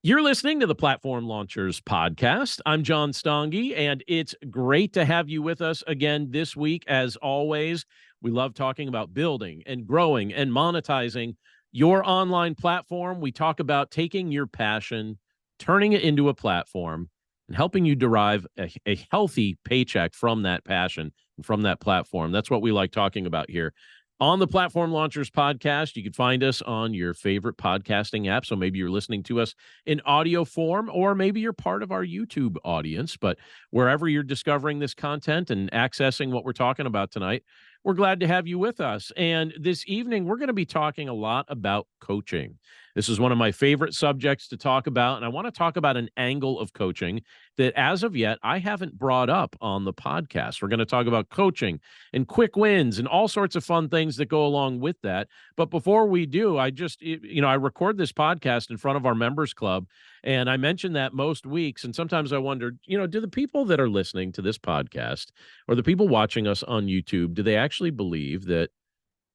You're listening to the Platform Launchers podcast. I'm John Stange, and it's great to have you with us again this week. As always, we love talking about building and growing and monetizing your online platform. We talk about taking your passion, turning it into a platform, and helping you derive a healthy paycheck from that passion and from that platform. That's what we like talking about here on the Platform Launchers podcast. You can find us on your favorite podcasting app. So maybe you're listening to us in audio form, or maybe you're part of our YouTube audience. But wherever you're discovering this content and accessing what we're talking about tonight, we're glad to have you with us. And this evening, we're going to be talking a lot about coaching. This is one of my favorite subjects to talk about, and I want to talk about an angle of coaching that as of yet I haven't brought up on the podcast. We're going to talk about coaching and quick wins and all sorts of fun things that go along with that. But before we do, I record this podcast in front of our members club, and I mention that most weeks. And sometimes I wonder, do the people that are listening to this podcast or the people watching us on YouTube, do they actually believe that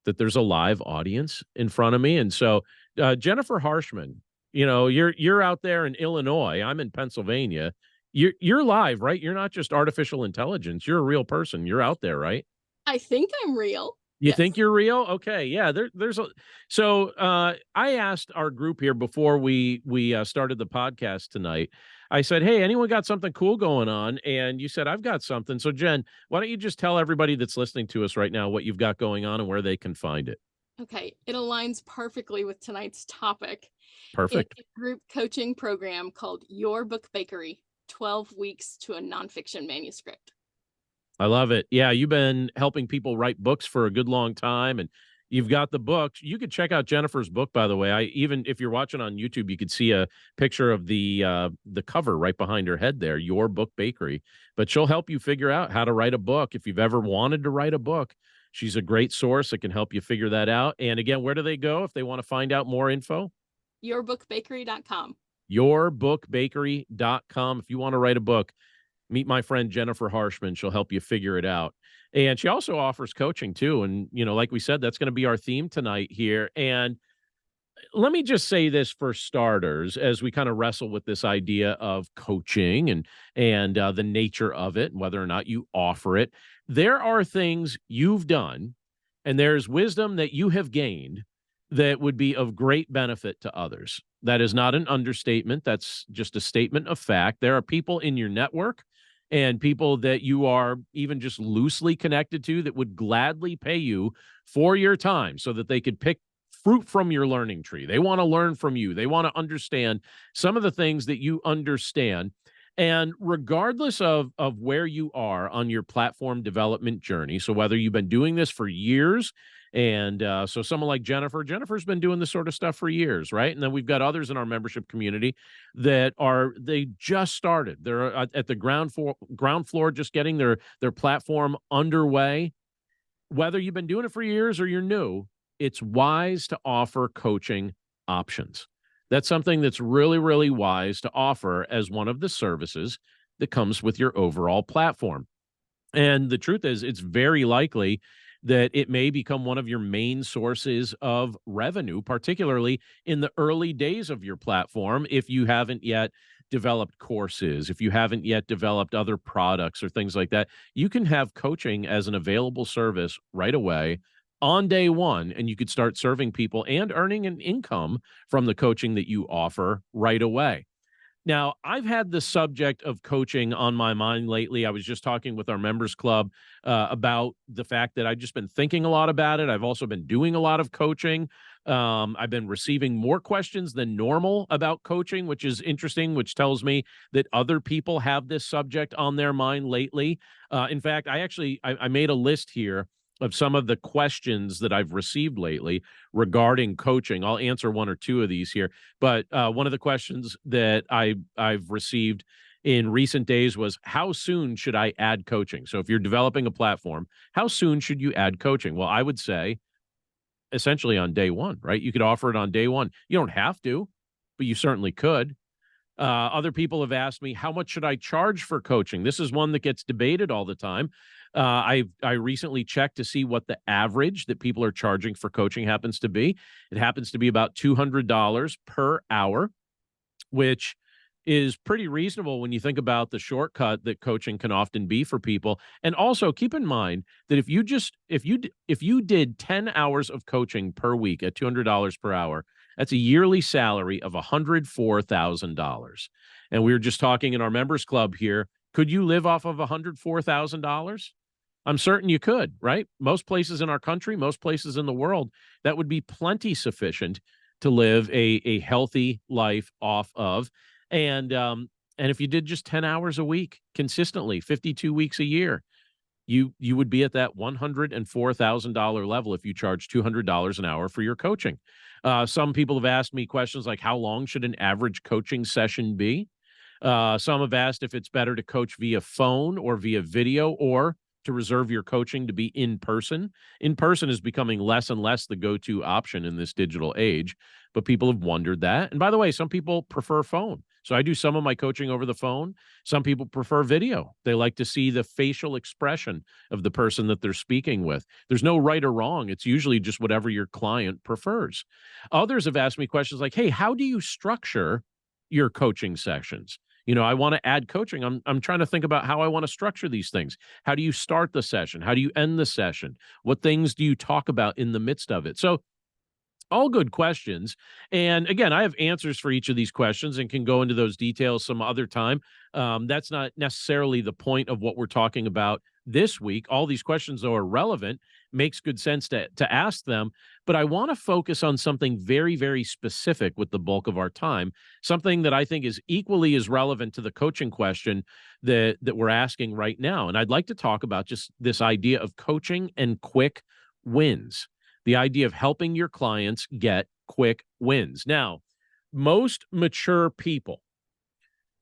there's a live audience in front of me? And so Jennifer Harshman, you're out there in Illinois. I'm in Pennsylvania. You're live, right? You're not just artificial intelligence. You're a real person. You're out there, right? I think I'm real. You Yes. think you're real? Okay, yeah. I asked our group here before we started the podcast tonight. I said, "Hey, anyone got something cool going on?" And you said, "I've got something." So, Jen, why don't you just tell everybody that's listening to us right now what you've got going on and where they can find it? Okay. It aligns perfectly with tonight's topic. It's Perfect. a group coaching program called Your Book Bakery 12 Weeks to a Nonfiction Manuscript. I love it. Yeah, you've been helping people write books for a good long time, and you've got the books. You could check out Jennifer's book, by the way. If you're watching on YouTube, you could see a picture of the cover right behind her head there, Your Book Bakery. But she'll help you figure out how to write a book. If you've ever wanted to write a book, she's a great source that can help you figure that out. And again, where do they go if they want to find out more info? Yourbookbakery.com. Yourbookbakery.com. If you want to write a book, meet my friend Jennifer Harshman. She'll help you figure it out. And she also offers coaching too. And, like we said, that's going to be our theme tonight here. And let me just say this for starters, as we kind of wrestle with this idea of coaching and the nature of it, and whether or not you offer it. There are things you've done, and there's wisdom that you have gained that would be of great benefit to others. That is not an understatement. That's just a statement of fact. There are people in your network and people that you are even just loosely connected to that would gladly pay you for your time so that they could pick fruit from your learning tree. They want to learn from you. They want to understand some of the things that you understand. And regardless of where you are on your platform development journey, so whether you've been doing this for years, and so someone like Jennifer's been doing this sort of stuff for years, right? And then we've got others in our membership community they just started. They're at the ground floor, just getting their platform underway. Whether you've been doing it for years or you're new, it's wise to offer coaching options. That's something that's really, really wise to offer as one of the services that comes with your overall platform. And the truth is, it's very likely that it may become one of your main sources of revenue, particularly in the early days of your platform, if you haven't yet developed courses, if you haven't yet developed other products or things like that. You can have coaching as an available service right away on day one, and you could start serving people and earning an income from the coaching that you offer right away. Now, I've had the subject of coaching on my mind lately. I was just talking with our members club about the fact that I've just been thinking a lot about it. I've also been doing a lot of coaching. I've been receiving more questions than normal about coaching, which is interesting, which tells me that other people have this subject on their mind lately. In fact, I made a list here of some of the questions that I've received lately regarding coaching. I'll answer one or two of these here. But one of the questions that I've received in recent days was, how soon should I add coaching? So if you're developing a platform, how soon should you add coaching? Well, I would say essentially on day one, right? You could offer it on day one. You don't have to, but you certainly could. Other people have asked me, how much should I charge for coaching? This is one that gets debated all the time. I recently checked to see what the average that people are charging for coaching happens to be. It happens to be about $200 per hour. which is pretty reasonable when you think about the shortcut that coaching can often be for people. And also keep in mind that if you did 10 hours of coaching per week at $200 per hour, that's a yearly salary of $104,000. And we were just talking in our members club here, could you live off of $104,000? I'm certain you could, right? Most places in our country, most places in the world, that would be plenty sufficient to live a healthy life off of. And if you did just 10 hours a week consistently, 52 weeks a year, you would be at that $104,000 level if you charge $200 an hour for your coaching. Some people have asked me questions like, how long should an average coaching session be? Some have asked if it's better to coach via phone or via video, or to reserve your coaching to be in person. In person is becoming less and less the go-to option in this digital age, but people have wondered that. And by the way, some people prefer phone. So I do some of my coaching over the phone. Some people prefer video. They like to see the facial expression of the person that they're speaking with. There's no right or wrong. It's usually just whatever your client prefers. Others have asked me questions like, hey, how do you structure your coaching sessions? I want to add coaching. I'm trying to think about how I want to structure these things. How do you start the session? How do you end the session? What things do you talk about in the midst of it? So all good questions. And again, I have answers for each of these questions and can go into those details some other time. That's not necessarily the point of what we're talking about this week. All these questions, though, are relevant, makes good sense to ask them. But I want to focus on something very, very specific with the bulk of our time, something that I think is equally as relevant to the coaching question that we're asking right now. And I'd like to talk about just this idea of coaching and quick wins. The idea of helping your clients get quick wins. Now, most mature people,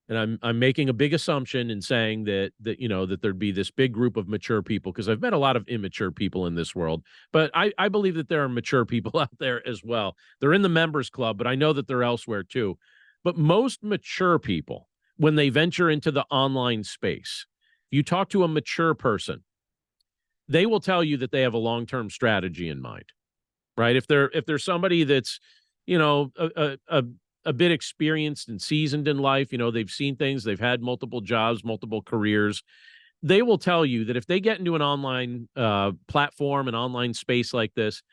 and I'm making a big assumption in saying that there'd be this big group of mature people, because I've met a lot of immature people in this world, but I believe that there are mature people out there as well. They're in the members club, but I know that they're elsewhere too. But most mature people, when they venture into the online space, you talk to a mature person, they will tell you that they have a long-term strategy in mind, right? If there's somebody that's, a bit experienced and seasoned in life, they've seen things, they've had multiple jobs, multiple careers, they will tell you that if they get into an online platform, an online space like this,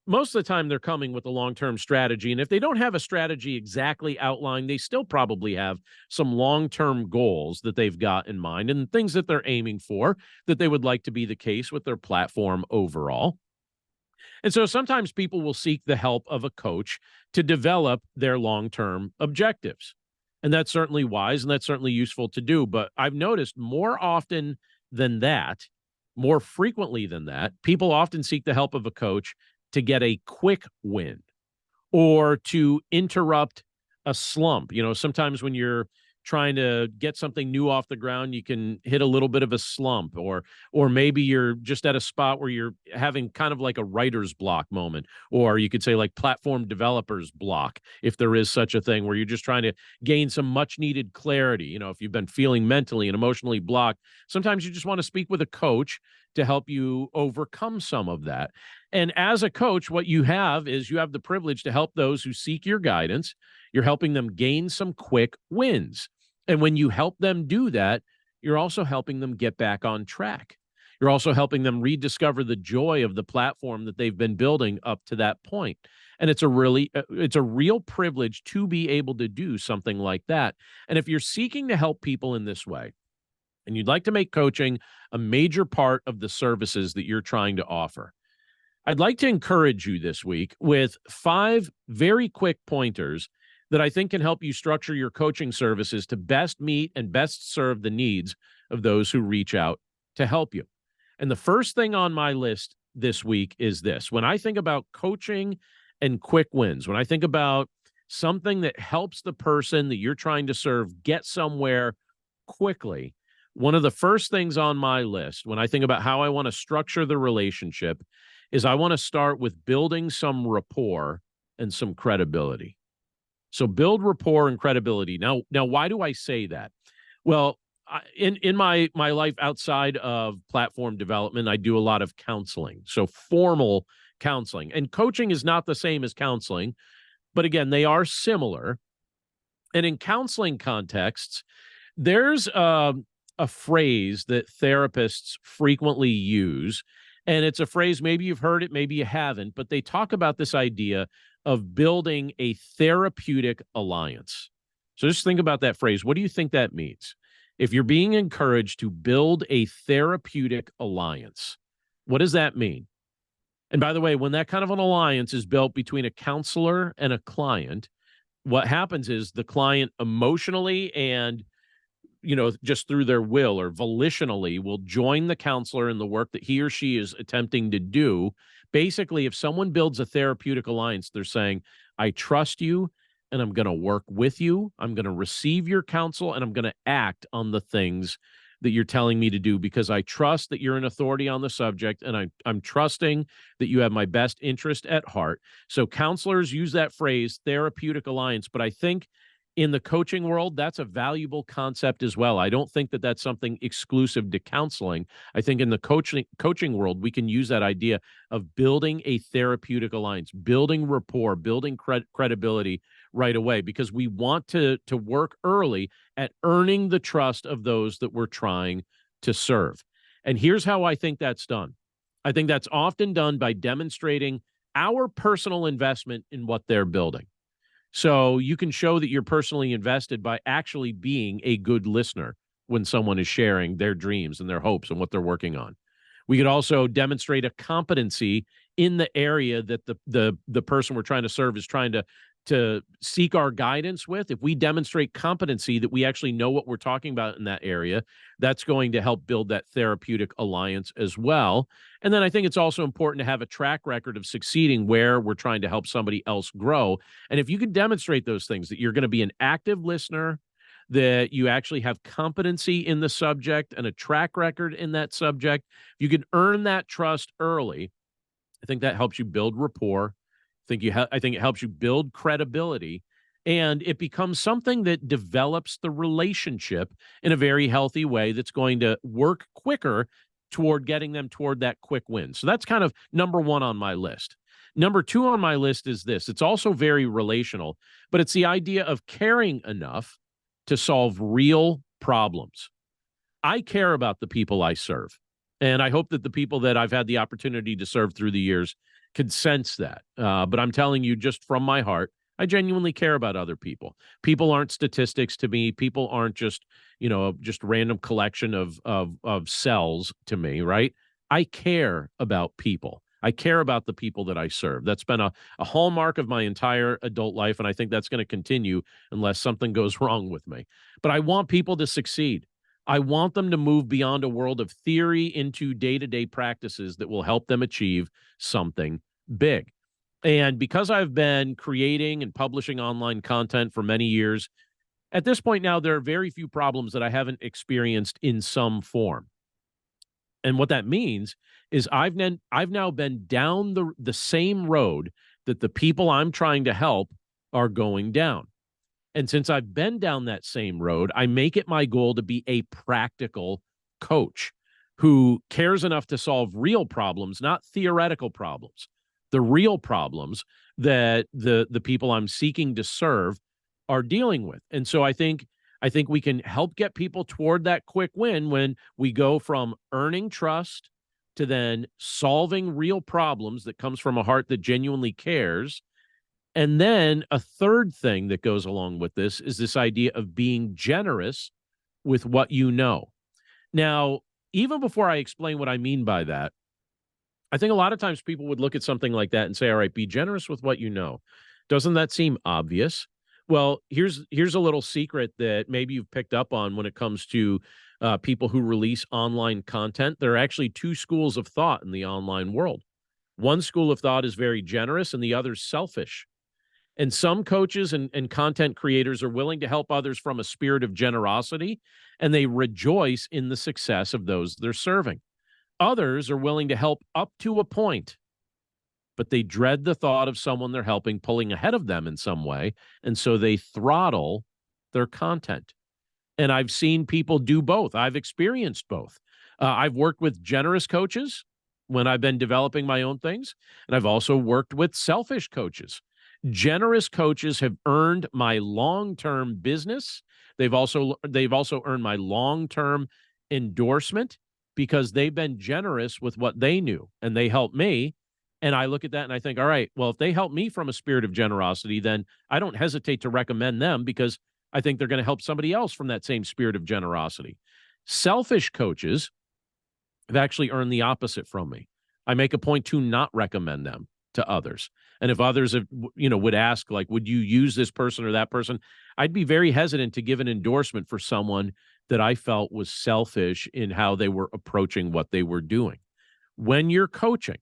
most of the time they're coming with a long-term strategy. And if they don't have a strategy exactly outlined, they still probably have some long-term goals that they've got in mind and things that they're aiming for that they would like to be the case with their platform overall. And so sometimes people will seek the help of a coach to develop their long-term objectives. And that's certainly wise and that's certainly useful to do. But I've noticed more often than that, more frequently than that, people often seek the help of a coach to get a quick win or to interrupt a slump. Sometimes when you're trying to get something new off the ground, you can hit a little bit of a slump, or maybe you're just at a spot where you're having kind of like a writer's block moment, or you could say like platform developers block, if there is such a thing, where you're just trying to gain some much needed clarity. If you've been feeling mentally and emotionally blocked, sometimes you just want to speak with a coach to help you overcome some of that. And as a coach, what you have is you have the privilege to help those who seek your guidance. You're helping them gain some quick wins. And when you help them do that, you're also helping them get back on track. You're also helping them rediscover the joy of the platform that they've been building up to that point. And it's a real privilege to be able to do something like that. And if you're seeking to help people in this way, and you'd like to make coaching a major part of the services that you're trying to offer, I'd like to encourage you this week with 5 very quick pointers that I think can help you structure your coaching services to best meet and best serve the needs of those who reach out to help you. And the first thing on my list this week is this. When I think about coaching and quick wins, when I think about something that helps the person that you're trying to serve get somewhere quickly, one of the first things on my list when I think about how I want to structure the relationship is I want to start with building some rapport and some credibility. So build rapport and credibility. Now, why do I say that? Well, in my life outside of platform development, I do a lot of counseling, so formal counseling. And coaching is not the same as counseling, but again, they are similar. And in counseling contexts, there's a phrase that therapists frequently use. And it's a phrase, maybe you've heard it, maybe you haven't, but they talk about this idea of building a therapeutic alliance. So just think about that phrase. What do you think that means? If you're being encouraged to build a therapeutic alliance, what does that mean? And by the way, when that kind of an alliance is built between a counselor and a client, what happens is the client emotionally and just through their will or volitionally will join the counselor in the work that he or she is attempting to do. Basically, if someone builds a therapeutic alliance, they're saying, I trust you and I'm going to work with you. I'm going to receive your counsel and I'm going to act on the things that you're telling me to do because I trust that you're an authority on the subject and I'm trusting that you have my best interest at heart. So counselors use that phrase, therapeutic alliance, but I think in the coaching world, that's a valuable concept as well. I don't think that that's something exclusive to counseling. I think in the coaching world, we can use that idea of building a therapeutic alliance, building rapport, building credibility right away, because we want to work early at earning the trust of those that we're trying to serve. And here's how I think that's done. I think that's often done by demonstrating our personal investment in what they're building. So you can show that you're personally invested by actually being a good listener when someone is sharing their dreams and their hopes and what they're working on. We could also demonstrate a competency in the area that the person we're trying to serve is trying to seek our guidance with. If we demonstrate competency that we actually know what we're talking about in that area, that's going to help build that therapeutic alliance as well. And then I think it's also important to have a track record of succeeding where we're trying to help somebody else grow. And if you can demonstrate those things, that you're going to be an active listener, that you actually have competency in the subject and a track record in that subject, you can earn that trust early. I think that helps you build rapport. I think it helps you build credibility, and it becomes something that develops the relationship in a very healthy way that's going to work quicker toward getting them toward that quick win. So that's kind of number one on my list. Number two on my list is this. It's also very relational, but it's the idea of caring enough to solve real problems. I care about the people I serve, and I hope that the people that I've had the opportunity to serve through the years could sense that. But I'm telling you, just from my heart, I genuinely care about other people. People aren't statistics to me. People aren't just, just random collection of cells to me, right? I care about people. I care about the people that I serve. That's been a hallmark of my entire adult life, and I think that's going to continue unless something goes wrong with me. But I want people to succeed. I want them to move beyond a world of theory into day-to-day practices that will help them achieve something big. And because I've been creating and publishing online content for many years, at this point now, there are very few problems that I haven't experienced in some form. And what that means is I've now been down the same road that the people I'm trying to help are going down. And since I've been down that same road, I make it my goal to be a practical coach who cares enough to solve real problems, not theoretical problems, the real problems that the people I'm seeking to serve are dealing with. And so I think we can help get people toward that quick win when we go from earning trust to then solving real problems that comes from a heart that genuinely cares. And then a third thing that goes along with this is this idea of being generous with what you know. Now, even before I explain what I mean by that, I think a lot of times people would look at something like that and say, all right, be generous with what you know. Doesn't that seem obvious? Well, here's a little secret that maybe you've picked up on when it comes to people who release online content. There are actually two schools of thought in the online world. One school of thought is very generous and the other selfish. And some coaches and content creators are willing to help others from a spirit of generosity, and they rejoice in the success of those they're serving. Others are willing to help up to a point, but they dread the thought of someone they're helping pulling ahead of them in some way, and so they throttle their content. And I've seen people do both. I've experienced both. I've worked with generous coaches when I've been developing my own things, and I've also worked with selfish coaches. Generous coaches have earned my long-term business. They've also earned my long-term endorsement because they've been generous with what they knew and they helped me. And I look at that and I think, all right, well, if they help me from a spirit of generosity, then I don't hesitate to recommend them because I think they're going to help somebody else from that same spirit of generosity. Selfish coaches have actually earned the opposite from me. I make a point to not recommend them to others. And if others have, would ask, like, would you use this person or that person? I'd be very hesitant to give an endorsement for someone that I felt was selfish in how they were approaching what they were doing. When you're coaching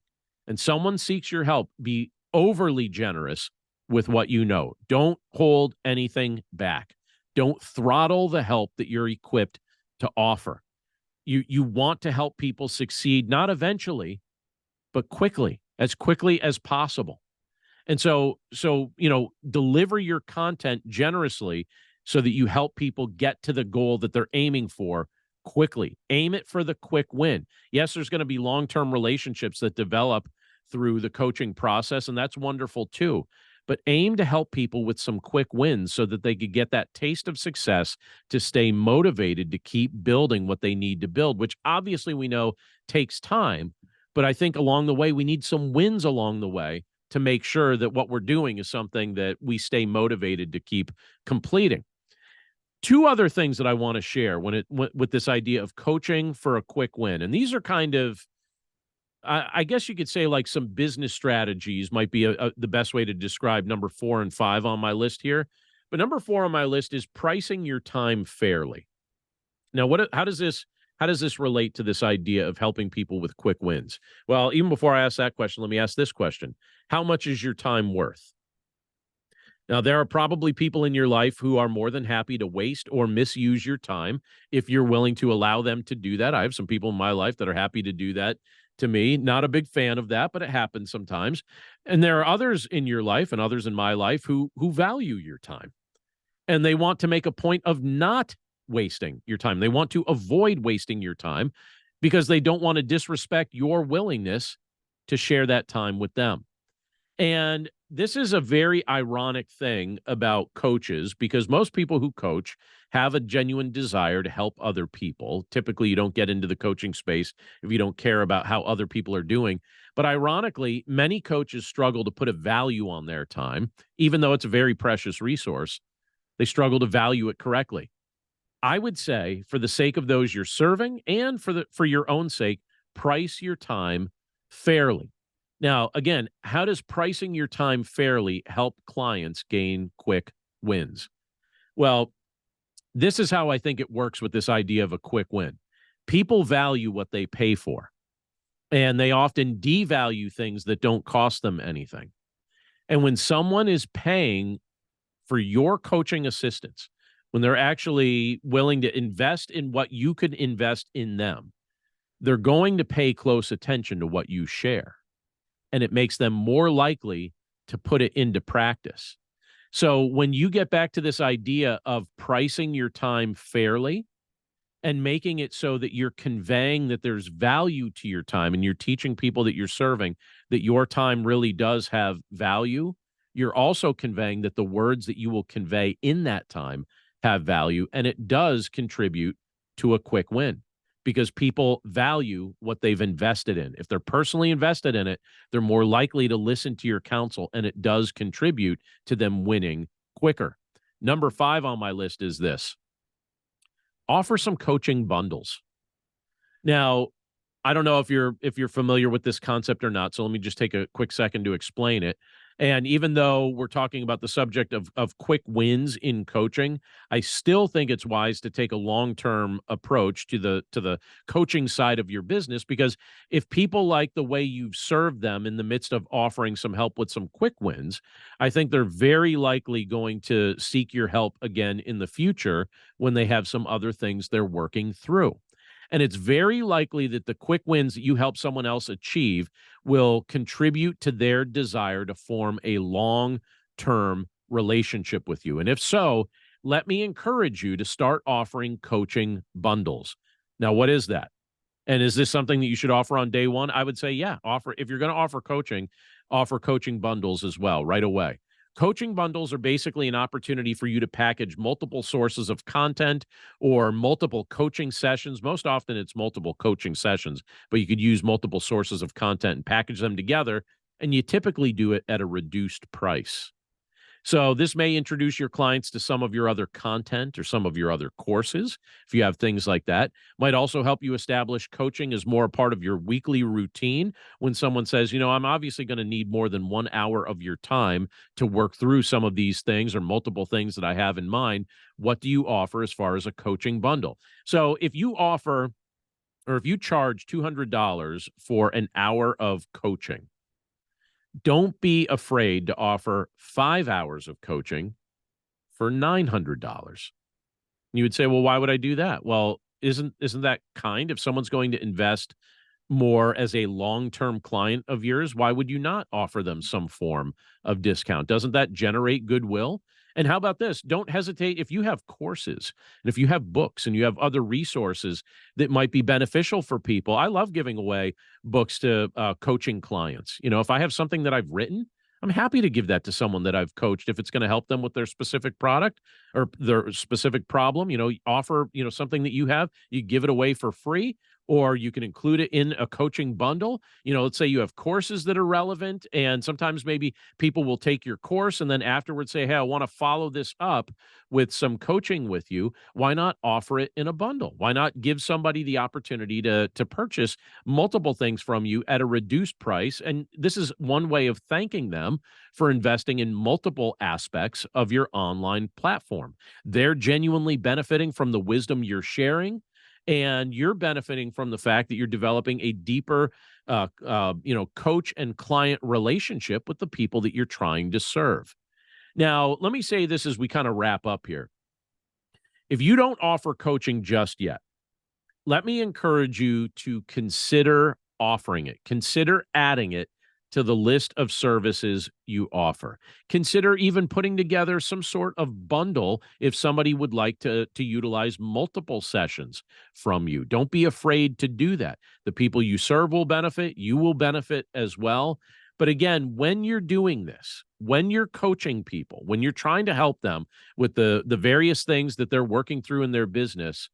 and someone seeks your help, be overly generous with what you know. Don't hold anything back. Don't throttle the help that you're equipped to offer. You want to help people succeed, not eventually, but quickly as possible. And so, deliver your content generously so that you help people get to the goal that they're aiming for quickly. Aim it for the quick win. Yes, there's going to be long-term relationships that develop through the coaching process, and that's wonderful too. But aim to help people with some quick wins so that they could get that taste of success to stay motivated to keep building what they need to build, which obviously we know takes time. But I think along the way, we need some wins along the way to make sure that what we're doing is something that we stay motivated to keep completing. Two other things that I want to share with this idea of coaching for a quick win. And these are kind of, I guess you could say, like, some business strategies might be the best way to describe number 4 and 5 on my list here. But number 4 on my list is pricing your time fairly. Now, how does this relate to this idea of helping people with quick wins? Well, even before I ask that question, let me ask this question. How much is your time worth? Now, there are probably people in your life who are more than happy to waste or misuse your time if you're willing to allow them to do that. I have some people in my life that are happy to do that to me. Not a big fan of that, but it happens sometimes. And there are others in your life and others in my life who value your time. And they want to make a point of not wasting your time. They want to avoid wasting your time because they don't want to disrespect your willingness to share that time with them. And this is a very ironic thing about coaches because most people who coach have a genuine desire to help other people. Typically, you don't get into the coaching space if you don't care about how other people are doing. But ironically, many coaches struggle to put a value on their time, even though it's a very precious resource. They struggle to value it correctly. I would say, for the sake of those you're serving and for your own sake, price your time fairly. Now, again, how does pricing your time fairly help clients gain quick wins? Well, this is how I think it works with this idea of a quick win. People value what they pay for, and they often devalue things that don't cost them anything. And when someone is paying for your coaching assistance, when they're actually willing to invest in what you could invest in them, they're going to pay close attention to what you share. And it makes them more likely to put it into practice. So when you get back to this idea of pricing your time fairly and making it so that you're conveying that there's value to your time and you're teaching people that you're serving that your time really does have value, you're also conveying that the words that you will convey in that time have value, and it does contribute to a quick win because people value what they've invested in. If they're personally invested in it, they're more likely to listen to your counsel, and it does contribute to them winning quicker. Number 5 on my list is this: offer some coaching bundles. Now, I don't know if you're familiar with this concept or not, so let me just take a quick second to explain it. And even though we're talking about the subject of quick wins in coaching, I still think it's wise to take a long-term approach to the coaching side of your business, because if people like the way you've served them in the midst of offering some help with some quick wins, I think they're very likely going to seek your help again in the future when they have some other things they're working through. And it's very likely that the quick wins that you help someone else achieve will contribute to their desire to form a long-term relationship with you. And if so, let me encourage you to start offering coaching bundles. Now, what is that? And is this something that you should offer on day one? I would say, yeah, if you're going to offer coaching bundles as well right away. Coaching bundles are basically an opportunity for you to package multiple sources of content or multiple coaching sessions. Most often it's multiple coaching sessions, but you could use multiple sources of content and package them together. And you typically do it at a reduced price. So this may introduce your clients to some of your other content or some of your other courses, if you have things like that. Might also help you establish coaching as more a part of your weekly routine. When someone says, I'm obviously going to need more than 1 hour of your time to work through some of these things or multiple things that I have in mind, what do you offer as far as a coaching bundle? So if you offer or if you charge $200 for an hour of coaching, don't be afraid to offer 5 hours of coaching for $900. You would say, well, why would I do that? Well, isn't that kind? If someone's going to invest more as a long-term client of yours, why would you not offer them some form of discount? Doesn't that generate goodwill? And how about this? Don't hesitate if you have courses and if you have books and you have other resources that might be beneficial for people. I love giving away books to coaching clients. If I have something that I've written, I'm happy to give that to someone that I've coached if it's going to help them with their specific product or their specific problem. Offer, something that you have, you give it away for free, or you can include it in a coaching bundle. Let's say you have courses that are relevant, and sometimes maybe people will take your course and then afterwards say, hey, I want to follow this up with some coaching with you. Why not offer it in a bundle? Why not give somebody the opportunity to purchase multiple things from you at a reduced price? And this is one way of thanking them for investing in multiple aspects of your online platform. They're genuinely benefiting from the wisdom you're sharing, and you're benefiting from the fact that you're developing a deeper, coach and client relationship with the people that you're trying to serve. Now, let me say this as we kind of wrap up here. If you don't offer coaching just yet, let me encourage you to consider offering it. Consider adding it to the list of services you offer. Consider even putting together some sort of bundle if somebody would like to utilize multiple sessions from you. Don't be afraid to do that. The people you serve will benefit, you will benefit as well. But again, when you're doing this, when you're coaching people, when you're trying to help them with the various things that they're working through in their business,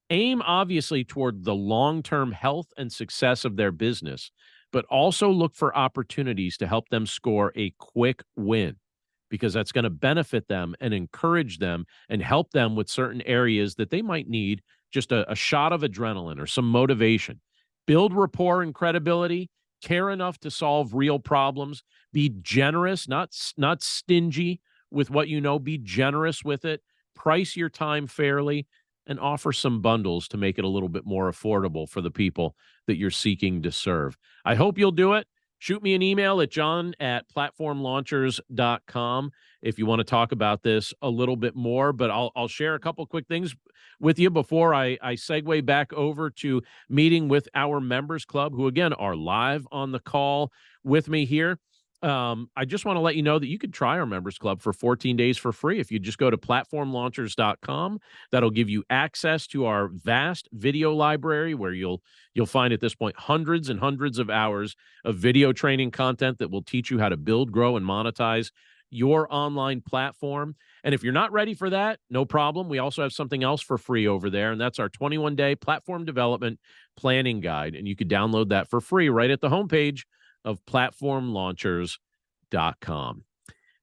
aim obviously toward the long-term health and success of their business, but also look for opportunities to help them score a quick win, because that's going to benefit them and encourage them and help them with certain areas that they might need just a shot of adrenaline or some motivation. Build rapport and credibility, care enough to solve real problems, be generous, not stingy with what be generous with it, price your time fairly, and offer some bundles to make it a little bit more affordable for the people that you're seeking to serve. I hope you'll do it. Shoot me an email at john@platformlaunchers.com if you want to talk about this a little bit more, but I'll share a couple quick things with you before I segue back over to meeting with our members club, who again are live on the call with me here. I just want to let you know that you can try our members club for 14 days for free. If you just go to platformlaunchers.com, that'll give you access to our vast video library, where you'll find at this point hundreds and hundreds of hours of video training content that will teach you how to build, grow, and monetize your online platform. And if you're not ready for that, no problem. We also have something else for free over there, and that's our 21-day platform development planning guide. And you could download that for free right at the homepage of platformlaunchers.com.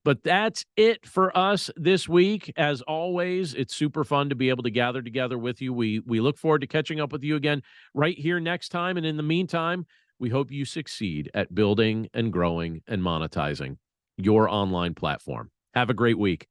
But that's it for us this week. As always, it's super fun to be able to gather together with you. We look forward to catching up with you again right here next time. And in the meantime, we hope you succeed at building and growing and monetizing your online platform. Have a great week.